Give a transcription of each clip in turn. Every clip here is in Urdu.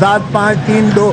7-5, 3-2,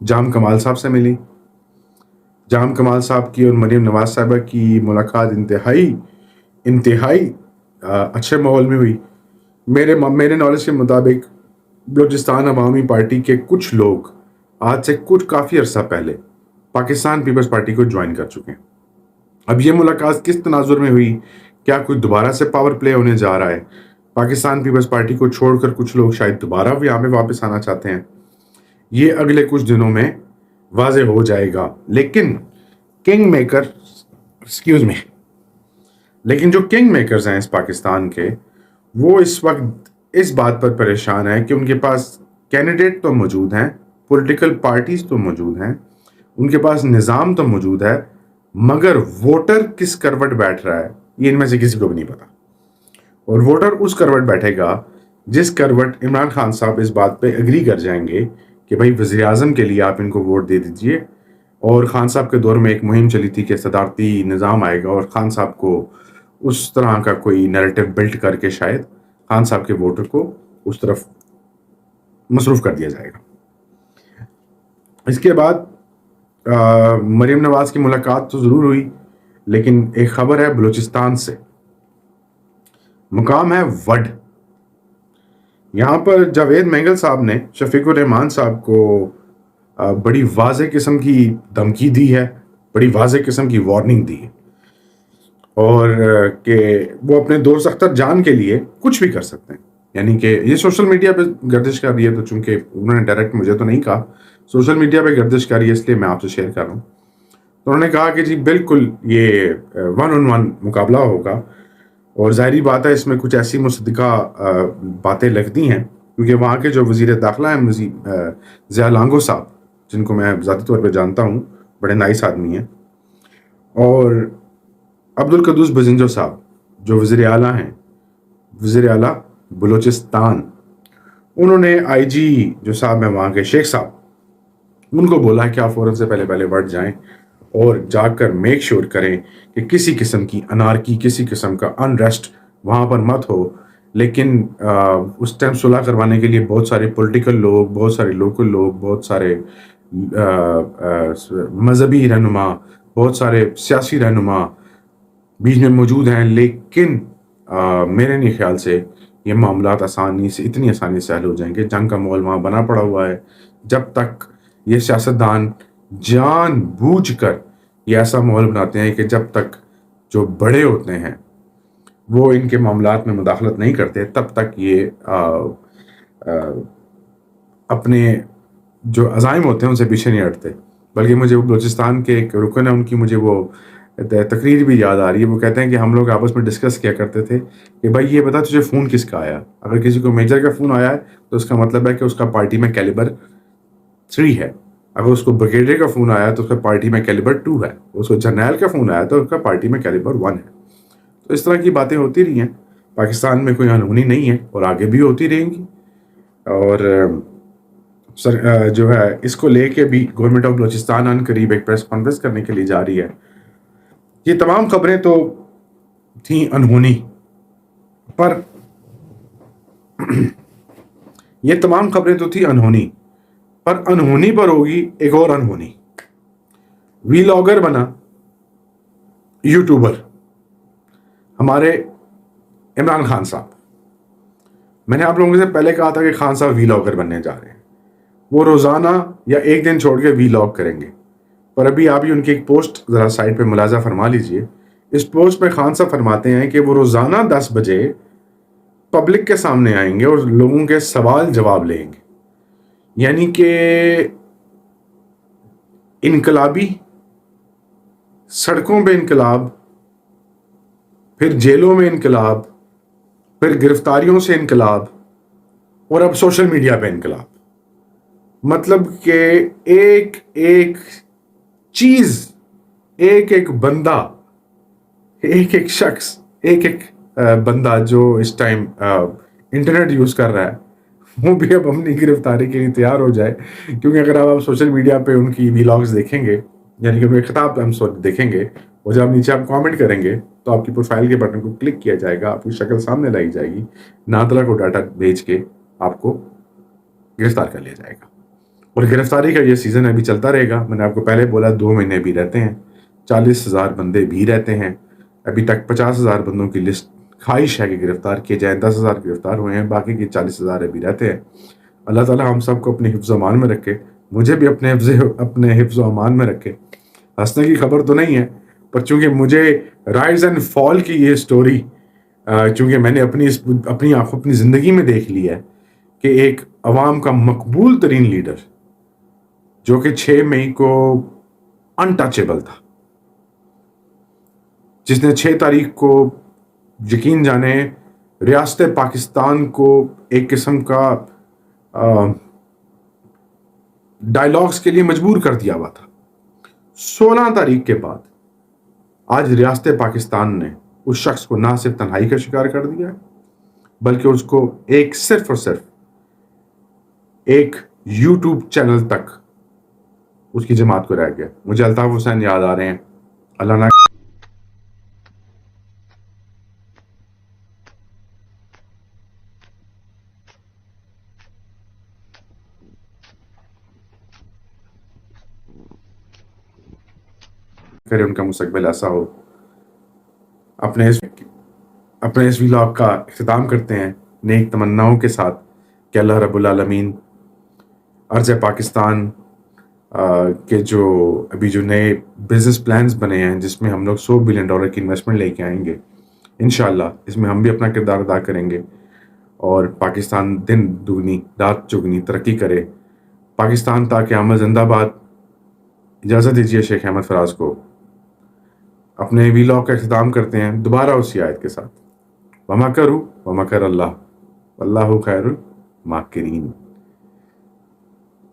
جام کمال صاحب سے ملی. جام کمال صاحب کی اور مریم نواز صاحبہ کی ملاقات انتہائی اچھے ماحول میں ہوئی. میرے نالج کے مطابق بلوچستان عوامی پارٹی کے کچھ لوگ آج سے کافی عرصہ پہلے پاکستان پیپلز پارٹی کو جوائن کر چکے ہیں. اب یہ ملاقات کس تناظر میں ہوئی؟ کیا کوئی دوبارہ سے پاور پلے ہونے جا رہا ہے؟ پاکستان پیپلز پارٹی کو چھوڑ کر کچھ لوگ شاید دوبارہ یہاں پہ واپس آنا چاہتے ہیں. یہ اگلے کچھ دنوں میں واضح ہو جائے گا. لیکن جو کنگ میکرز ہیں اس پاکستان کے، وہ اس وقت اس بات پر پریشان ہیں کہ ان کے پاس کینڈیڈیٹ تو موجود ہیں، پولیٹیکل پارٹیز تو موجود ہیں، ان کے پاس نظام تو موجود ہے، مگر ووٹر کس کروٹ بیٹھ رہا ہے یہ ان میں سے کسی کو بھی نہیں پتا. اور ووٹر اس کروٹ بیٹھے گا جس کروٹ عمران خان صاحب اس بات پہ اگری کر جائیں گے کہ بھائی وزیر اعظم کے لیے آپ ان کو ووٹ دے دیجئے. اور خان صاحب کے دور میں ایک مہم چلی تھی کہ صدارتی نظام آئے گا، اور خان صاحب کو اس طرح کا کوئی نیریٹو بلٹ کر کے شاید خان صاحب کے ووٹر کو اس طرف مصروف کر دیا جائے گا. اس کے بعد مریم نواز کی ملاقات تو ضرور ہوئی، لیکن ایک خبر ہے بلوچستان سے، مقام ہے وڈ. یہاں پر جاوید مینگل صاحب نے شفیق الرحمان صاحب کو بڑی واضح قسم کی دھمکی دی ہے، بڑی واضح قسم کی وارننگ دی ہے، اور کہ وہ اپنے دوست اختر جان کے لیے کچھ بھی کر سکتے ہیں. یعنی کہ یہ سوشل میڈیا پہ گردش کر رہی ہے، تو چونکہ انہوں نے ڈائریکٹ مجھے تو نہیں کہا، سوشل میڈیا پہ گردش کر رہی ہے، اس لیے میں آپ سے شیئر کر رہا ہوں. تو انہوں نے کہا کہ جی بالکل یہ 1-on-1 مقابلہ ہوگا، اور ظاہری بات ہے اس میں کچھ ایسی مصدقہ باتیں لگتی ہیں، کیونکہ وہاں کے جو وزیر داخلہ ہیں ضیاء لانگو صاحب، جن کو میں ذاتی طور پہ جانتا ہوں، بڑے نائس آدمی ہیں، اور عبدالقدوس بزنجو صاحب جو وزیر اعلیٰ ہیں، وزیر اعلیٰ بلوچستان، انہوں نے آئی جی جو صاحب ہیں وہاں کے شیخ صاحب، ان کو بولا کہ آپ فوراً سے پہلے بڑھ جائیں اور جا کر میک شور کریں کہ کسی قسم کی انارکی، کسی قسم کا انریسٹ وہاں پر مت ہو. لیکن اس ٹائم صلح کروانے کے لیے بہت سارے پولیٹیکل لوگ، بہت سارے لوکل لوگ، بہت سارے مذہبی رہنما، بہت سارے سیاسی رہنما بیچ میں موجود ہیں. لیکن میرے نہیں خیال سے یہ معاملات اتنی آسانی سے حل ہو جائیں گے. جنگ کا ماحول وہاں بنا پڑا ہوا ہے. جب تک یہ سیاستدان جان بوجھ کر یہ ایسا ماحول بناتے ہیں کہ جب تک جو بڑے ہوتے ہیں وہ ان کے معاملات میں مداخلت نہیں کرتے، تب تک یہ اپنے جو عزائم ہوتے ہیں ان سے پیچھے نہیں ہٹتے. بلکہ مجھے بلوچستان کے ایک رکن ہے، ان کی مجھے وہ تقریر بھی یاد آ رہی ہے. وہ کہتے ہیں کہ ہم لوگ آپس میں ڈسکس کیا کرتے تھے کہ بھائی یہ بتا تجھے فون کس کا آیا. اگر کسی کو میجر کا فون آیا ہے تو اس کا مطلب ہے کہ اس کا پارٹی میں کیلیبر 3 ہے. اگر اس کو بریگیڈیئر کا فون آیا تو اس کا پارٹی میں کیلیبر 2 ہے. اس کو جرنیل کا فون آیا تو اس کا پارٹی میں کیلیبر 1 ہے. تو اس طرح کی باتیں ہوتی رہی ہیں. پاکستان میں کوئی انہونی نہیں ہے اور آگے بھی ہوتی رہیں گی. اور جو ہے اس کو لے کے بھی گورنمنٹ آف بلوچستان ان قریب ایک پریس کانفرنس کرنے کے لیے جا رہی ہے. یہ تمام خبریں تو تھیں انہونی پر انہونی پر ہوگی ایک اور انہونی. وی لاگر بنا یوٹیوبر ہمارے عمران خان صاحب. میں نے آپ لوگوں سے پہلے کہا تھا کہ خان صاحب وی لاگر بننے جا رہے ہیں. وہ روزانہ یا ایک دن چھوڑ کے وی لاگ کریں گے. پر ابھی آپ ہی ان کی ایک پوسٹ ذرا سائٹ پہ ملاحظہ فرما لیجئے. اس پوسٹ پہ خان صاحب فرماتے ہیں کہ وہ روزانہ 10 بجے پبلک کے سامنے آئیں گے اور لوگوں کے سوال جواب لیں گے. یعنی کہ انقلابی، سڑکوں پہ انقلاب، پھر جیلوں میں انقلاب، پھر گرفتاریوں سے انقلاب، اور اب سوشل میڈیا پہ انقلاب. مطلب کہ ایک ایک چیز، ایک ایک بندہ، ایک ایک شخص، ایک ایک بندہ جو اس ٹائم انٹرنیٹ یوز کر رہا ہے وہ بھی اب اپنی گرفتاری کے لیے تیار ہو جائے. کیونکہ اگر آپ سوشل میڈیا پہ ان کی ویلاگز دیکھیں گے، یعنی کہ ان کے خطاب ہم دیکھیں گے، اور جب نیچے آپ کامنٹ کریں گے تو آپ کی پروفائل کے بٹن کو کلک کیا جائے گا، آپ کی شکل سامنے لائی جائے گی، نادرہ کو ڈاٹا بھیج کے آپ کو گرفتار کر لیا جائے گا. اور گرفتاری کا یہ سیزن ابھی چلتا رہے گا. میں نے آپ کو پہلے بولا 2 مہینے بھی رہتے ہیں, 40,000 بندے بھی رہتے ہیں. ابھی تک 50,000 بندوں کی لسٹ خواہش ہے کہ گرفتار کیے جائیں. 10,000 گرفتار ہوئے ہیں, باقی کے 40,000 ابھی رہتے ہیں. اللہ تعالیٰ ہم سب کو اپنے حفظ و امان میں رکھے, مجھے بھی اپنے حفظ و امان میں رکھے. ہنسنے کی خبر تو نہیں ہے, پر چونکہ مجھے رائز اینڈ فال کی یہ سٹوری چونکہ میں نے اپنی آنکھوں اپنی زندگی میں دیکھ لی ہے کہ ایک عوام کا مقبول ترین لیڈر جو کہ 6 مئی کو انٹچیبل تھا, جس نے 6 تاریخ کو یقین جانے ریاست پاکستان کو ایک قسم کا ڈائلاگز کے لیے مجبور کر دیا ہوا تھا. 16 تاریخ کے بعد آج ریاست پاکستان نے اس شخص کو نہ صرف تنہائی کا شکار کر دیا بلکہ اس کو صرف اور صرف ایک یوٹیوب چینل تک اس کی جماعت کو رہ گیا. مجھے الطاف حسین یاد آ رہے ہیں, اللہ نہ کرے ان کا مستقبل ایسا ہو. اپنے اس ولاگ کا اختتام کرتے ہیں نیک تمناؤں کے ساتھ کہ اللہ رب العالمین ارض پاکستان کے جو ابھی جو نئے بزنس پلانز بنے ہیں جس میں ہم لوگ $100 بلین کی انویسٹمنٹ لے کے آئیں گے انشاءاللہ, اس میں ہم بھی اپنا کردار ادا کریں گے اور پاکستان دن دگنی رات چگنی ترقی کرے. پاکستان تا قیامت زندہ باد. اجازت دیجیے شیخ احمد فراز کو اپنے ویلاگ کا اختتام کرتے ہیں دوبارہ اسی آیت کے ساتھ, وَمَكَرُوا وَمَكَرَ اللَّهُ وَاللَّهُ خَيْرُ الْمَاكِرِينَ.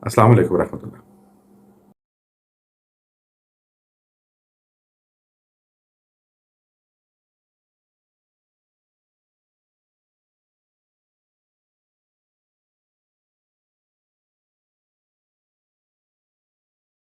السلام علیکم ورحمۃ اللہ.